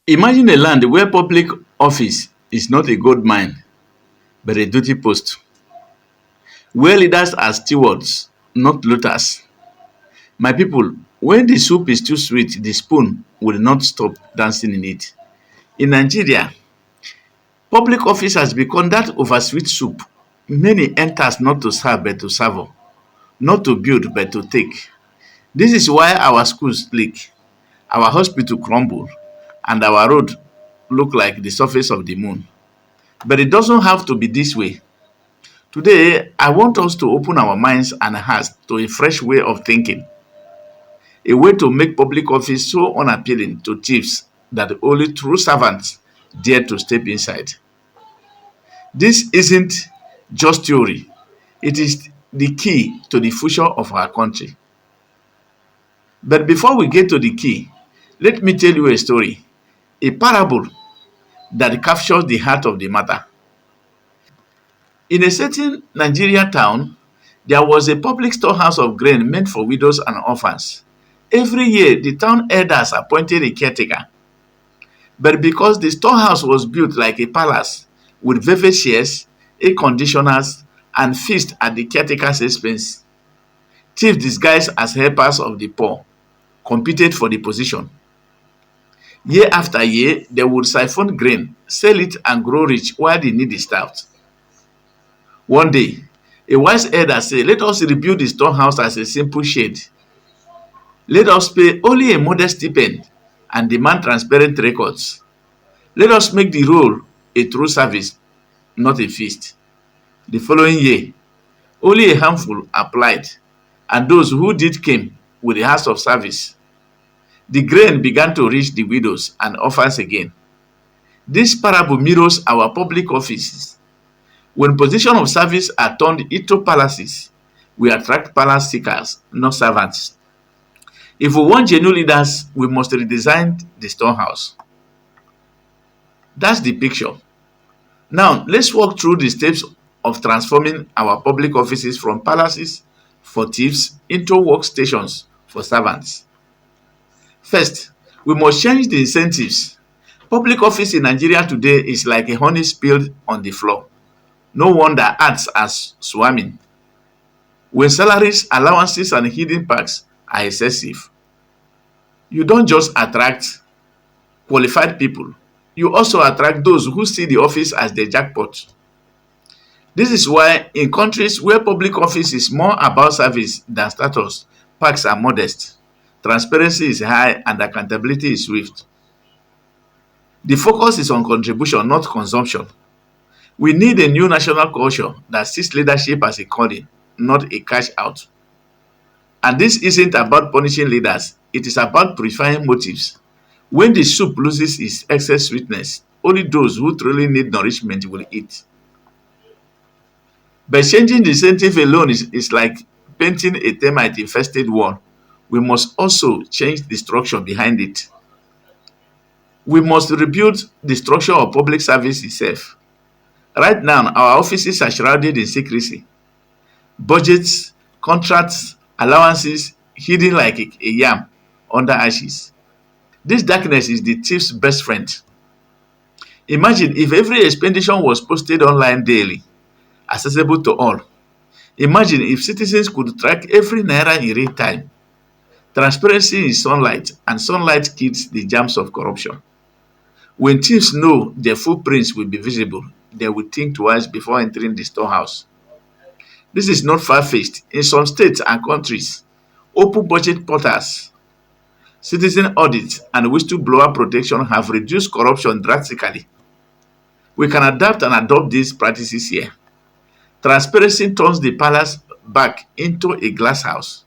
Imagine a land where public office is not a gold mine but a duty post, where leaders are stewards, not looters. My people, when the soup is too sweet, the spoon will not stop dancing in it. In Nigeria, public office has become that oversweet soup. Many enters not to serve but to serve, not to build but to take. This is why our schools leak, our hospital crumble, and our road look like the surface of the moon. But it doesn't have to be this way. Today, I want us to open our minds and hearts to a fresh way of thinking, a way to make public office so unappealing to thieves that only true servants dare to step inside. This isn't just theory, it is the key to the future of our country. But before we get to the key, let me tell you a story, a parable that captures the heart of the matter. In a certain Nigeria town, there was a public storehouse of grain meant for widows and orphans. Every year, the town elders appointed a caretaker. But because the storehouse was built like a palace with velvet chairs, air conditioners, and feast at the caretaker's expense, thieves disguised as helpers of the poor competed for the position. Year after year, they would siphon grain, sell it, and grow rich while the needy starved. One day, a wise elder said, "Let us rebuild the storehouse as a simple shed. Let us pay only a modest stipend and demand transparent records. Let us make the role a true service, not a feast." The following year, only a handful applied, and those who did came with the hearts of service. The grain began to reach the widows and orphans again. This parable mirrors our public offices. When positions of service are turned into palaces, we attract palace seekers, not servants. If we want genuine leaders, we must redesign the storehouse. That's the picture. Now, let's walk through the steps of transforming our public offices from palaces for thieves into workstations for servants. First, we must change the incentives. Public office in Nigeria today is like a honey spilled on the floor. No wonder ads are swarming. When salaries, allowances, and hidden perks are excessive, you don't just attract qualified people, you also attract those who see the office as the jackpot. This is why, in countries where public office is more about service than status, perks are modest, transparency is high, and accountability is swift. The focus is on contribution, not consumption. We need a new national culture that sees leadership as a calling, not a cash out. And this isn't about punishing leaders, it is about purifying motives. When the soup loses its excess sweetness, only those who truly need nourishment will eat. But changing the incentive alone is like painting a termite infested wall. We must also change the structure behind it. We must rebuild the structure of public service itself. Right now, our offices are shrouded in secrecy. Budgets, contracts, allowances hidden like a yam under ashes. This darkness is the thief's best friend. Imagine if every expenditure was posted online daily, accessible to all. Imagine if citizens could track every naira in real time. Transparency is sunlight, and sunlight kills the germs of corruption. When thieves know their footprints will be visible, they will think twice before entering the storehouse. This is not far-fetched. In some states and countries, open budget portals, citizen audits, and whistleblower protection have reduced corruption drastically. We can adapt and adopt these practices here. Transparency turns the palace back into a glass house.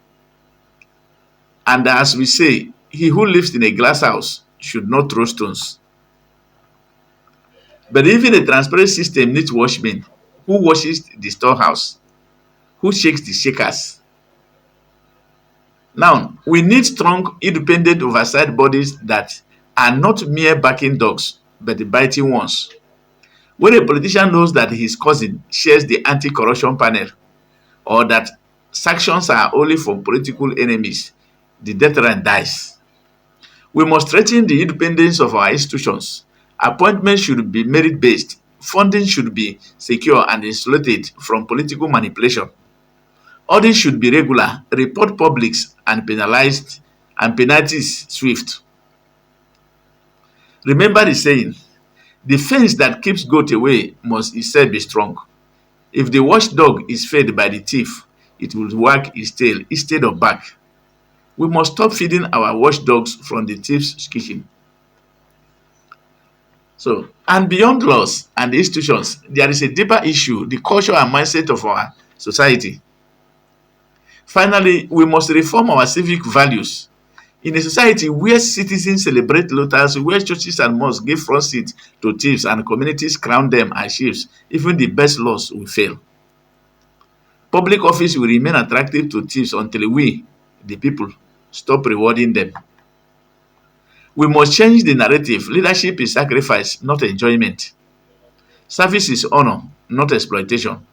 And as we say, he who lives in a glass house should not throw stones. But even a transparent system needs watchmen. Who watches the storehouse? Who shakes the shakers? Now, we need strong, independent oversight bodies that are not mere barking dogs, but the biting ones. When a politician knows that his cousin shares the anti-corruption panel, or that sanctions are only for political enemies, the deterrent dies. We must strengthen the independence of our institutions. Appointments should be merit-based. Funding should be secure and insulated from political manipulation. Audits should be regular, report publics and penalized and penalties swift. Remember the saying, the fence that keeps goat away must itself be strong. If the watchdog is fed by the thief, it will wag its tail instead of back. We must stop feeding our watchdogs from the thief's kitchen. So, and beyond laws and institutions, there is a deeper issue, the culture and mindset of our society. Finally, we must reform our civic values. In a society where citizens celebrate looters, where churches and mosques give front seat to thieves and communities crown them as chiefs, even the best laws will fail. Public office will remain attractive to thieves until we, the people, stop rewarding them. We must change the narrative. Leadership is sacrifice, not enjoyment. Service is honor, not exploitation.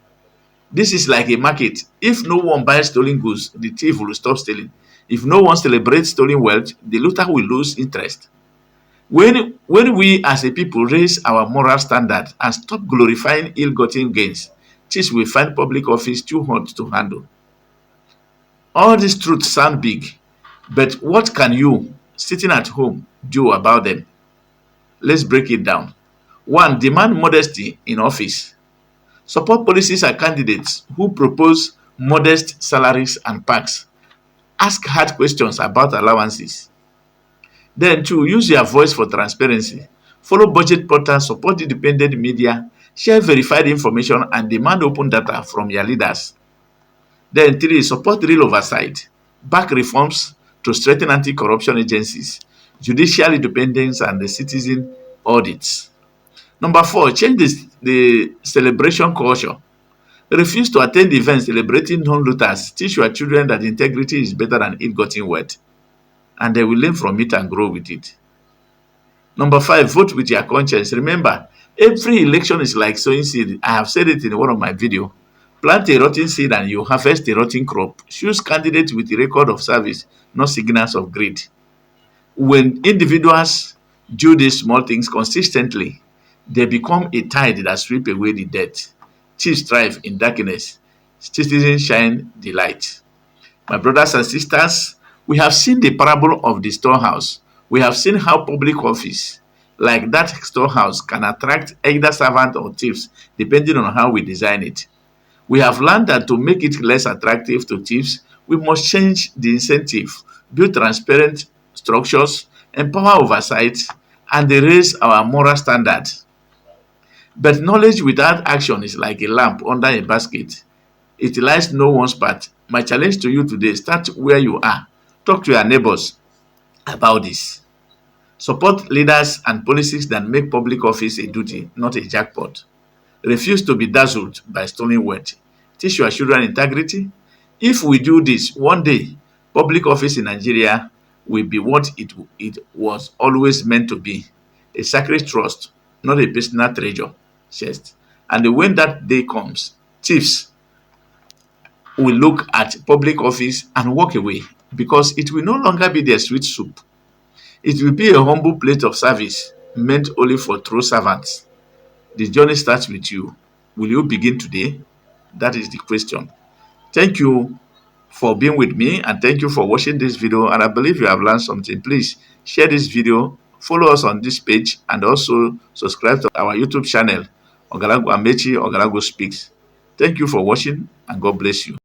This is like a market. If no one buys stolen goods, the thief will stop stealing. If no one celebrates stolen wealth, the looter will lose interest. When we as a people raise our moral standard and stop glorifying ill-gotten gains, thieves will find public office too hard to handle. All these truths sound big, but what can you, sitting at home, do about them? Let's break it down. One, demand modesty in office. Support policies and candidates who propose modest salaries and perks. Ask hard questions about allowances. Then, two, use your voice for transparency. Follow budget portals, support independent media, share verified information, and demand open data from your leaders. Then, three, support real oversight. Back reforms to strengthen anti corruption agencies, judicial independence, and the citizen audits. Number four, change the celebration culture. Refuse to attend events celebrating non-looters. Teach your children that integrity is better than ill-gotten wealth, and they will learn from it and grow with it. Number five, vote with your conscience. Remember, every election is like sowing seed. I have said it in one of my videos. Plant a rotten seed and you harvest a rotten crop. Choose candidates with a record of service, not signals of greed. When individuals do these small things consistently, they become a tide that sweep away the debt. Thieves thrive in darkness. Citizens shine the light. My brothers and sisters, we have seen the parable of the storehouse. We have seen how public office, like that storehouse, can attract either servant or thieves, depending on how we design it. We have learned that to make it less attractive to thieves, we must change the incentive, build transparent structures, empower oversight, and raise our moral standards. But knowledge without action is like a lamp under a basket. It lights no one's path. My challenge to you today, start where you are. Talk to your neighbors about this. Support leaders and policies that make public office a duty, not a jackpot. Refuse to be dazzled by stolen wealth. Teach your children integrity. If we do this, one day, public office in Nigeria will be what it was always meant to be, a sacred trust, not a personal treasure chest. And when that day comes, thieves will look at public office and walk away because it will no longer be their sweet soup. It will be a humble plate of service meant only for true servants. The journey starts with you. Will you begin today? That is the question. Thank you for being with me and thank you for watching this video, and I believe you have learned something. Please share this video, follow us on this page, and also subscribe to our YouTube channel, Ogalago Amechi Ogalago Speaks. Thank you for watching and God bless you.